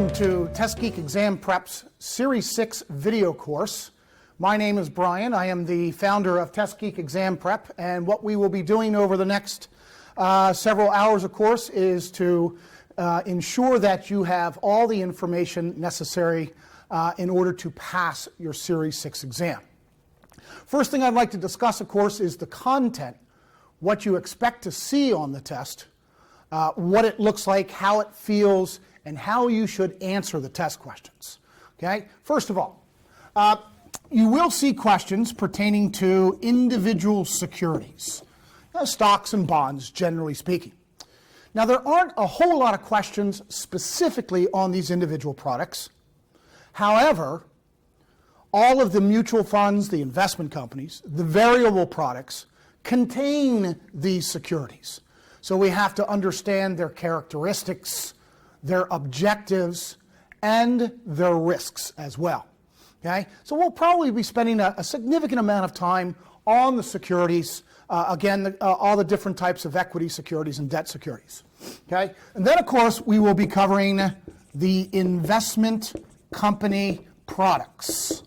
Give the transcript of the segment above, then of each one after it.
Welcome to TestGeek Exam Prep's Series 6 video course. My name is Brian. I am the founder of TestGeek Exam Prep, and what we will be doing over the next several hours of course is to ensure that you have all the information necessary in order to pass your Series 6 exam. First thing I'd like to discuss, of course, is the content, what you expect to see on the test, what it looks like, how it feels, and how you should answer the test questions. Okay? First of all, you will see questions pertaining to individual securities, stocks and bonds, generally speaking. Now, there aren't a whole lot of questions specifically on these individual products. However, all of the mutual funds, the investment companies, the variable products contain these securities. So we have to understand their characteristics, their objectives, and their risks as well. Okay? So we'll probably be spending a significant amount of time on the securities, all the different types of equity securities and debt securities. Okay? And then, of course, we will be covering the investment company products.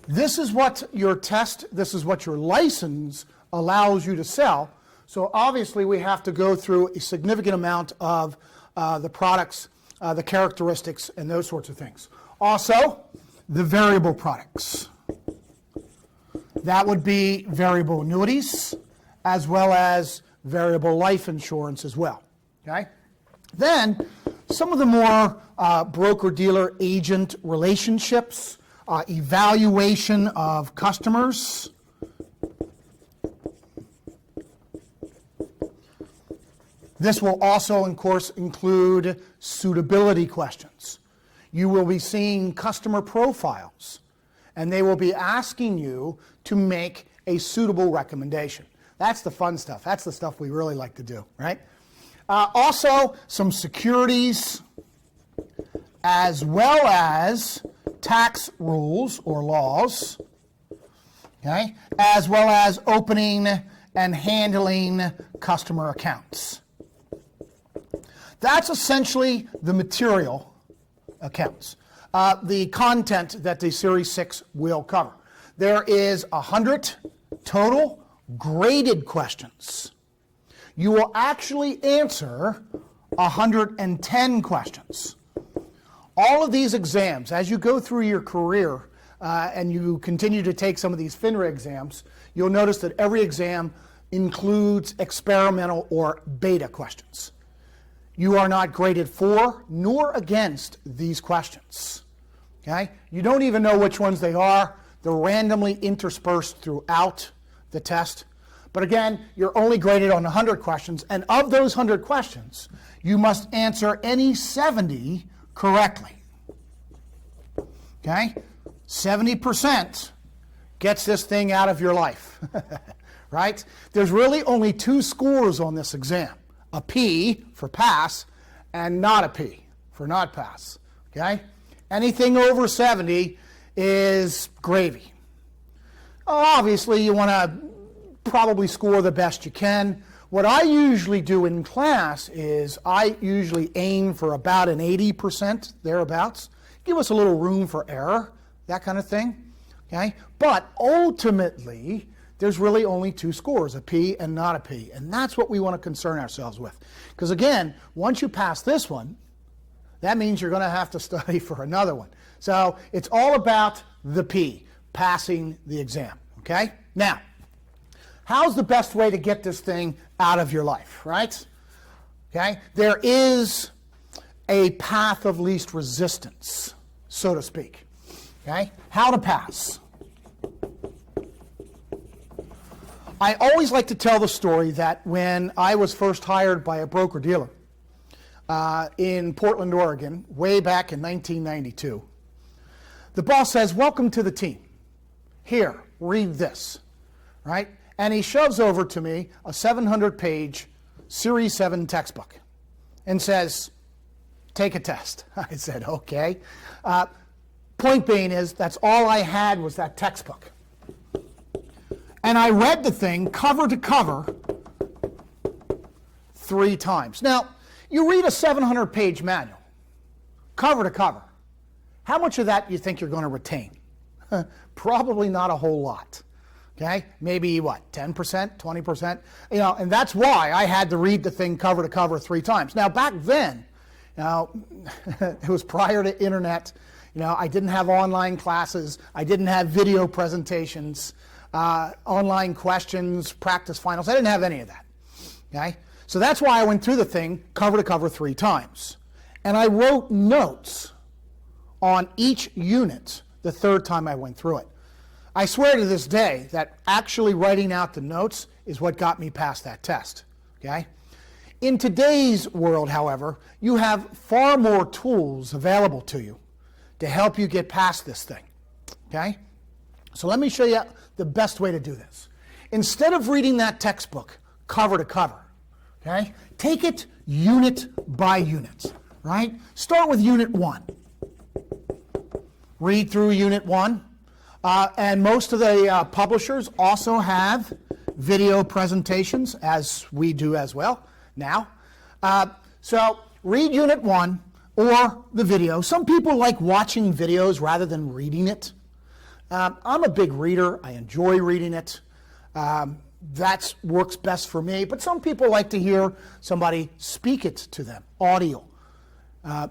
This is what your test, this is what your license allows you to sell. So obviously we have to go through a significant amount of the products, the characteristics, and those sorts of things. Also, the variable products. That would be variable annuities as well as variable life insurance as well. Okay? Then, some of the more broker-dealer agent relationships, evaluation of customers. This will also, of course, include suitability questions. You will be seeing customer profiles, and they will be asking you to make a suitable recommendation. That's the fun stuff. That's the stuff we really like to do, right? Also, some securities, as well as tax rules or laws, okay, as well as opening and handling customer accounts. That's essentially the material accounts, the content that the Series 6 will cover. There is 100 total graded questions. You will actually answer 110 questions. All of these exams, as you go through your career and you continue to take some of these FINRA exams, you'll notice that every exam includes experimental or beta questions. You are not graded for nor against these questions. Okay? You don't even know which ones they are. They're randomly interspersed throughout the test. But again, you're only graded on 100 questions, and of those 100 questions, you must answer any 70 correctly. Okay? 70% gets this thing out of your life. Right? There's really only two scores on this exam. A P for pass and not a P for not pass. Okay? Anything over 70 is gravy. Obviously, you want to probably score the best you can. What I usually do in class is I usually aim for about an 80%, thereabouts. Give us a little room for error, that kind of thing. Okay? But ultimately, there's really only two scores, a P and not a P. And that's what we want to concern ourselves with. Because again, once you pass this one, that means you're going to have to study for another one. So it's all about the P, passing the exam. Okay? Now, how's the best way to get this thing out of your life, right? Okay? There is a path of least resistance, so to speak. Okay? How to pass. I always like to tell the story that when I was first hired by a broker-dealer in Portland, Oregon, way back in 1992, the boss says, "Welcome to the team. Here, read this." Right? And he shoves over to me a 700-page Series 7 textbook and says, "Take a test." I said, "Okay." Point being is, that's all I had was that textbook. And I read the thing cover to cover 3 times. Now, You read a 700-page manual, cover to cover. How much of that do you think you're going to retain? Probably not a whole lot. Okay, maybe what, 10%, 20%? You know, and that's why I had to read the thing cover to cover 3 times. Now, back then, you know, it was prior to internet. You know, I didn't have online classes. I didn't have video presentations, online questions, practice finals. I didn't have any of that. Okay, so that's why I went through the thing cover to cover 3 times, and I wrote notes on each unit the 3rd time I went through it. I swear to this day that actually writing out the notes is what got me past that test. Okay? In today's world, however, you have far more tools available to you to help you get past this thing. Okay? So let me show you the best way to do this. Instead of reading that textbook cover to cover, okay, take it unit by unit. Right? Start with Unit 1. Read through Unit 1. And most of the publishers also have video presentations, as we do as well now. So read Unit 1 or the video. Some people like watching videos rather than reading it. I'm a big reader. I enjoy reading it. That works best for me. But some people like to hear somebody speak it to them, audio.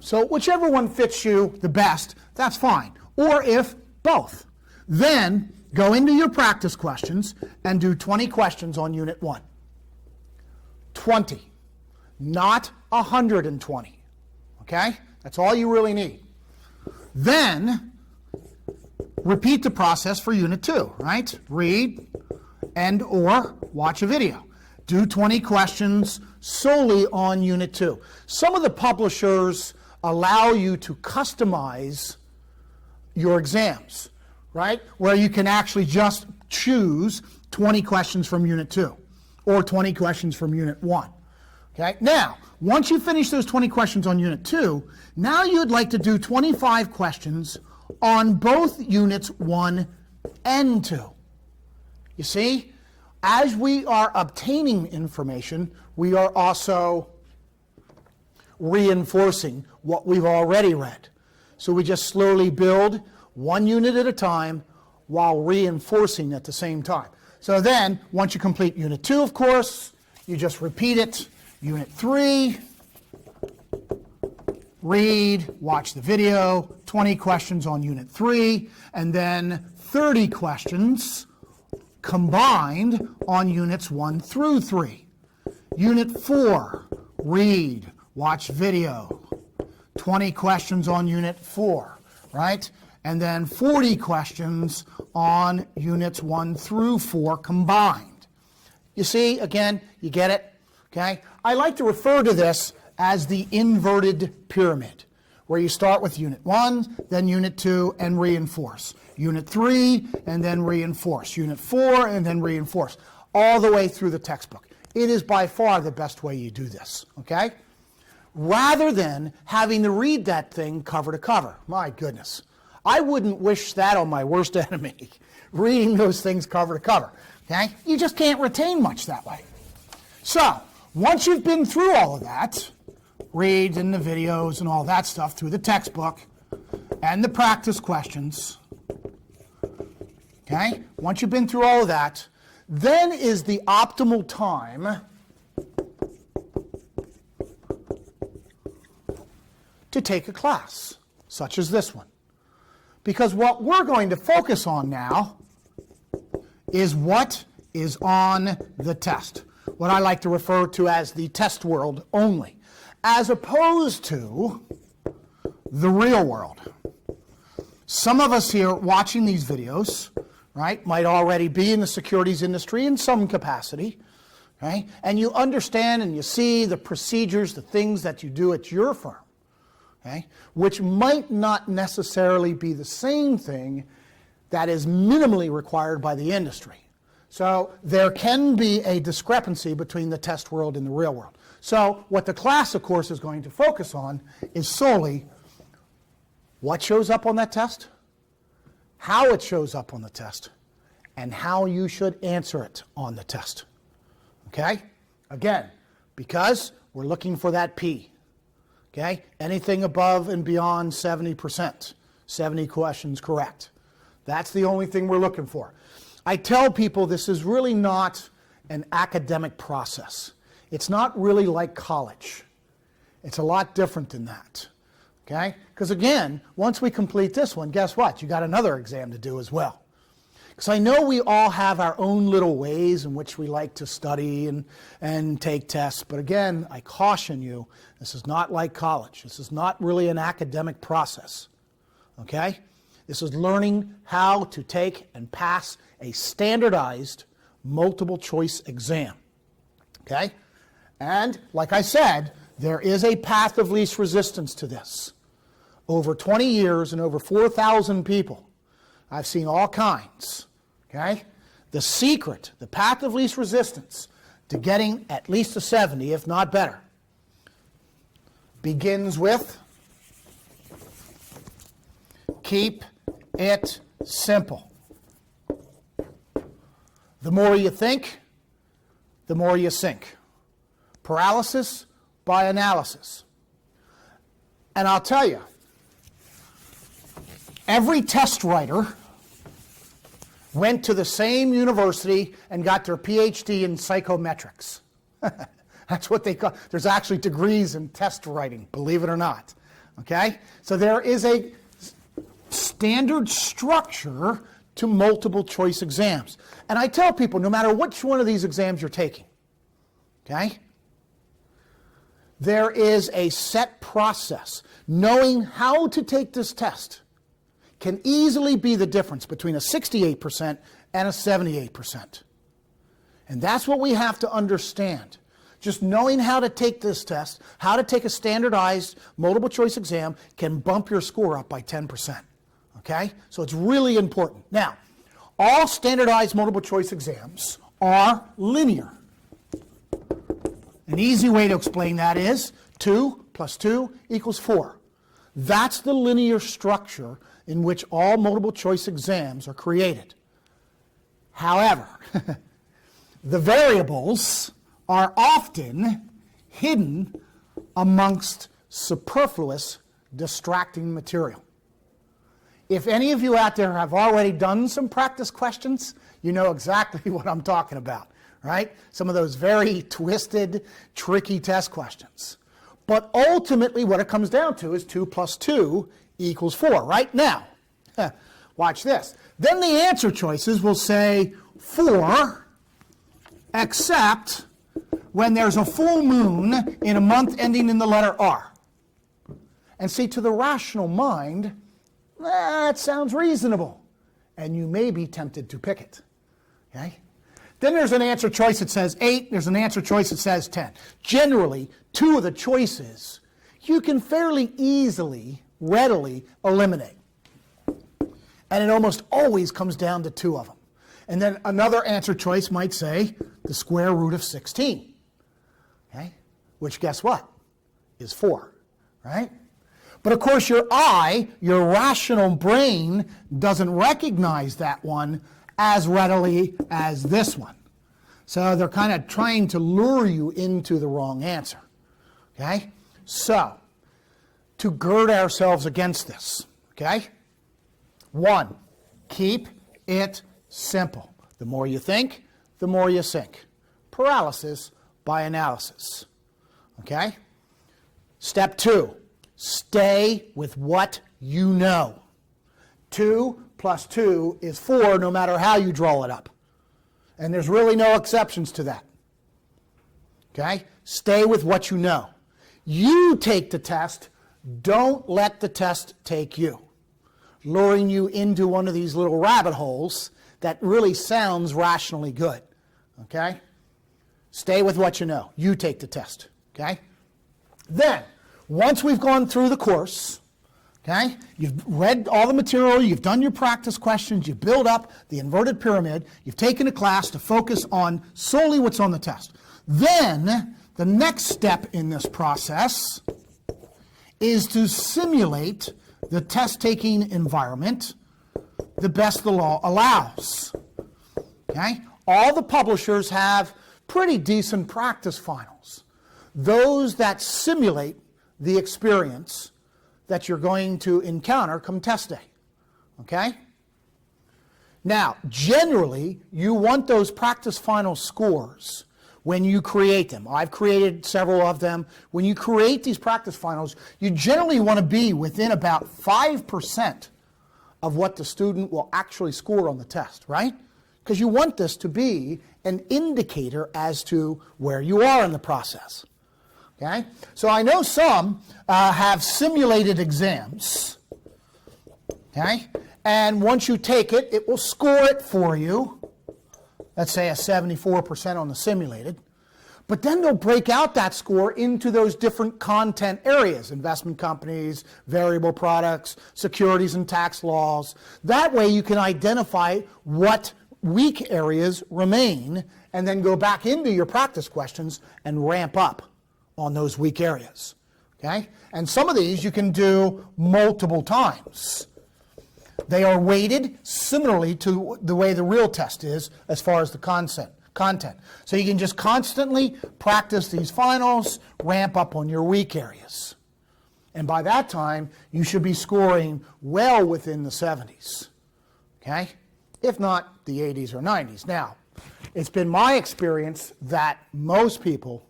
So whichever one fits you the best, that's fine. Or if both. Then go into your practice questions and do 20 questions on Unit 1. 20, not 120. Okay? That's all you really need. Then repeat the process for Unit 2, right? Read and or watch a video. Do 20 questions solely on Unit 2. Some of the publishers allow you to customize your exams, right? Where you can actually just choose 20 questions from Unit 2 or 20 questions from Unit 1. Okay? Now, once you finish those 20 questions on Unit 2, now you'd like to do 25 questions on both Units 1 and 2. You see, as we are obtaining information, we are also reinforcing what we've already read. So we just slowly build 1 unit at a time while reinforcing at the same time. So then, once you complete Unit 2, of course, you just repeat it. Unit 3, read, watch the video, 20 questions on Unit 3, and then 30 questions combined on Units 1 through 3. Unit 4, read, watch video, 20 questions on Unit 4, right? And then 40 questions on Units 1 through 4 combined. You see, again, you get it, okay? I like to refer to this as the inverted pyramid, where you start with Unit 1, then Unit 2, and reinforce. Unit 3, and then reinforce. Unit 4, and then reinforce. All the way through the textbook. It is by far the best way you do this, okay? Rather than having to read that thing cover to cover. My goodness. I wouldn't wish that on my worst enemy, reading those things cover to cover. Okay? You just can't retain much that way. So, once you've been through all of that, read in the videos and all that stuff through the textbook and the practice questions, okay? Once you've been through all of that, then is the optimal time to take a class, such as this one. Because what we're going to focus on now is what is on the test, what I like to refer to as the test world only, as opposed to the real world. Some of us here watching these videos, right, might already be in the securities industry in some capacity, right? And you understand and you see the procedures, the things that you do at your firm. Okay, which might not necessarily be the same thing that is minimally required by the industry. So there can be a discrepancy between the test world and the real world. So what the class, of course, is going to focus on is solely what shows up on that test, how it shows up on the test, and how you should answer it on the test. Okay? Again, because we're looking for that P. Okay? Anything above and beyond 70%. 70 questions correct. That's the only thing we're looking for. I tell people this is really not an academic process. It's not really like college. It's a lot different than that. Okay? Because again, once we complete this one, guess what? You got another exam to do as well. Because I know we all have our own little ways in which we like to study and take tests, but again, I caution you, this is not like college. This is not really an academic process. Okay? This is learning how to take and pass a standardized multiple choice exam. Okay? And like I said, there is a path of least resistance to this. Over 20 years and over 4,000 people, I've seen all kinds. Okay? The secret, the path of least resistance to getting at least a 70, if not better, begins with keep it simple. The more you think, the more you sink. Paralysis by analysis. And I'll tell you, every test writer went to the same university and got their PhD in psychometrics. That's what they call. There's actually degrees in test writing, believe it or not. Okay? So there is a standard structure to multiple choice exams. And I tell people, no matter which one of these exams you're taking, okay, there is a set process. Knowing how to take this test can easily be the difference between a 68% and a 78%. And that's what we have to understand. Just knowing how to take this test, how to take a standardized multiple choice exam can bump your score up by 10%. Okay? So it's really important. Now, all standardized multiple choice exams are linear. An easy way to explain that is 2 plus 2 equals 4. That's the linear structure in which all multiple choice exams are created. However, the variables are often hidden amongst superfluous, distracting material. If any of you out there have already done some practice questions, you know exactly what I'm talking about, right? Some of those very twisted, tricky test questions. But ultimately what it comes down to is 2 plus 2 equals 4, right? Now, watch this. Then the answer choices will say 4, except when there's a full moon in a month ending in the letter R. And see, to the rational mind, that sounds reasonable. And you may be tempted to pick it. Okay? Then there's an answer choice that says 8. There's an answer choice that says 10. Generally, 2 of the choices you can fairly easily, readily eliminate. And it almost always comes down to 2 of them. And then another answer choice might say the square root of 16. Okay? Which, guess what? Is 4. Right? But of course your eye, your rational brain, doesn't recognize that one as readily as this one. So they're kind of trying to lure you into the wrong answer. Okay? So, to gird ourselves against this, okay? 1, keep it simple. The more you think, the more you sink. Paralysis by analysis. Okay? Step 2. Stay with what you know. 2 plus 2 is 4 no matter how you draw it up. And there's really no exceptions to that. Okay? Stay with what you know. You take the test. Don't let the test take you, luring you into one of these little rabbit holes that really sounds rationally good. Okay? Stay with what you know. You take the test. Okay? Then, once we've gone through the course, okay, you've read all the material, you've done your practice questions, you build up the inverted pyramid, you've taken a class to focus on solely what's on the test. Then, the next step in this process is to simulate the test-taking environment the best the law allows. Okay? All the publishers have pretty decent practice finals. Those that simulate the experience that you're going to encounter come test day. Okay? Now, generally, you want those practice final scores when you create them. I've created several of them. When you create these practice finals, you generally want to be within about 5% of what the student will actually score on the test, right? Because you want this to be an indicator as to where you are in the process. Okay? So I know some have simulated exams. Okay? And once you take it, it will score it for you. Let's say a 74% on the simulated. But then they'll break out that score into those different content areas: investment companies, variable products, securities and tax laws. That way you can identify what weak areas remain and then go back into your practice questions and ramp up on those weak areas. Okay? And some of these you can do multiple times. They are weighted similarly to the way the real test is as far as the content. So you can just constantly practice these finals, ramp up on your weak areas. And by that time, you should be scoring well within the 70s. Okay? If not, the 80s or 90s. Now, it's been my experience that most people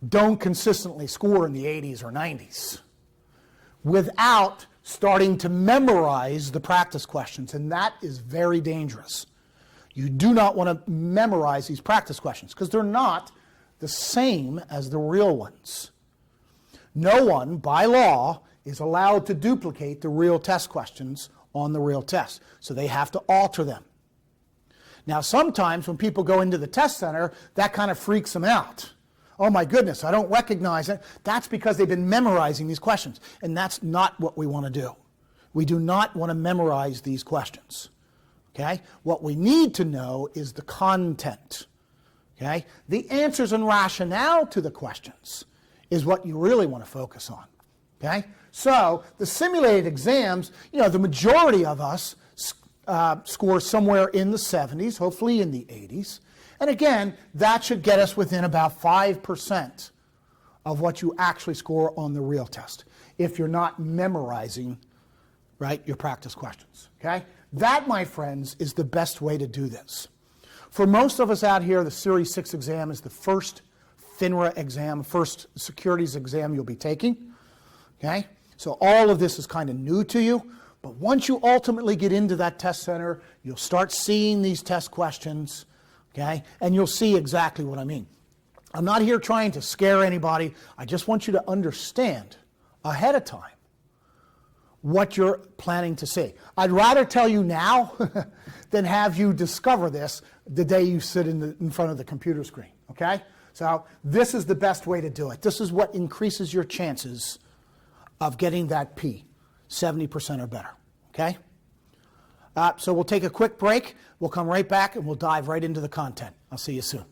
don't consistently score in the 80s or 90s without starting to memorize the practice questions, and that is very dangerous. You do not want to memorize these practice questions because they're not the same as the real ones. No one, by law, is allowed to duplicate the real test questions on the real test, so they have to alter them. Now, sometimes when people go into the test center, that kind of freaks them out. Oh my goodness, I don't recognize it. That's because they've been memorizing these questions, and that's not what we want to do. We do not want to memorize these questions. Okay? What we need to know is the content. Okay? The answers and rationale to the questions is what you really want to focus on. Okay? So the simulated exams, the majority of us score somewhere in the 70s, hopefully in the 80s. And again, that should get us within about 5% of what you actually score on the real test if you're not memorizing, right, your practice questions. Okay? That, my friends, is the best way to do this. For most of us out here, the Series 6 exam is the first FINRA exam, first securities exam you'll be taking. Okay? So all of this is kind of new to you. But once you ultimately get into that test center, you'll start seeing these test questions. Okay? And you'll see exactly what I mean. I'm not here trying to scare anybody. I just want you to understand ahead of time what you're planning to see. I'd rather tell you now than have you discover this the day you sit in front of the computer screen. Okay? So this is the best way to do it. This is what increases your chances of getting that P, 70% or better. Okay? So we'll take a quick break. We'll come right back and we'll dive right into the content. I'll see you soon.